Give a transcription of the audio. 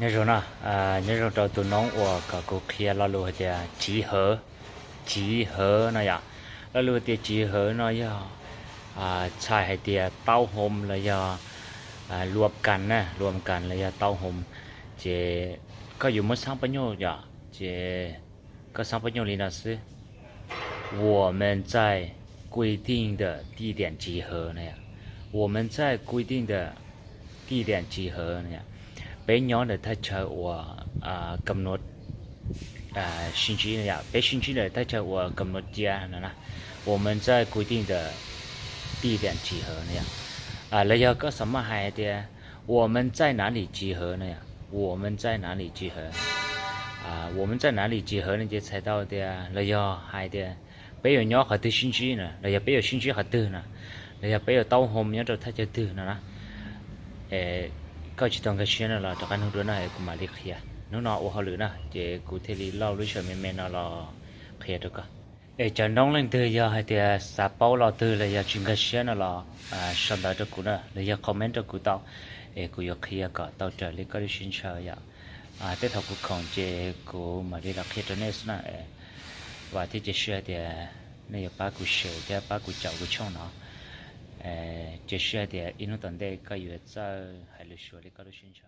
nhớ rồi nè nhớ rồi đầu tụi nó của cả cô kia lo luôn thì chỉ hở này à lo luôn thì chỉ hở nó giờ xài hay thì tao hôm là giờ rวมกันlà giờ tao hôm chỉ có dùng mất sáng bao nhiêu giờ chỉ có sáng bao nhiêu lý là sư 我们在规定的地点集合那样，我们在规定的地点集合那样。bé nhỏ để thay cho 我กำหนด星期那样，bé星期的thay cho 我กำหนด家那啦，我们在规定的地点集合那样。แล้ว又ก็什么还的，我们在哪里集合那样？我们在哪里集合？我们在哪里集合？你就猜到的，แล้ว又还的。bây giờ nhỏ họ từ sinh chi nè, bây giờ sinh chi họ từ nè, bây giờ tao hôm nhớ rồi thay cho từ nè, có chỉ trong cái chuyện là trong cái hướng đó này cũng mà đi kia, nó nọ họ lựa nè, chỉ cụ thể là lâu lúc chờ mình nó là kia được cả, cho nông lên từ giờ hay thì sắp bao là từ là giờ chuyện cái chuyện là sau đó cho cụ nè, là giờ comment cho cụ tao, cụ giờ kia cả tao trở lại cái chuyện chờ giờ, tới thầu cụ còn chỉ cụ mà đi là kia cho nên nè. Và thế chỉ sửa thì này ba cụ sửa thì ba cụ cháu cụ chồng nó chỉ sửa thì in nó tận đây cái gì cho hay là sửa thì cái đó xin cho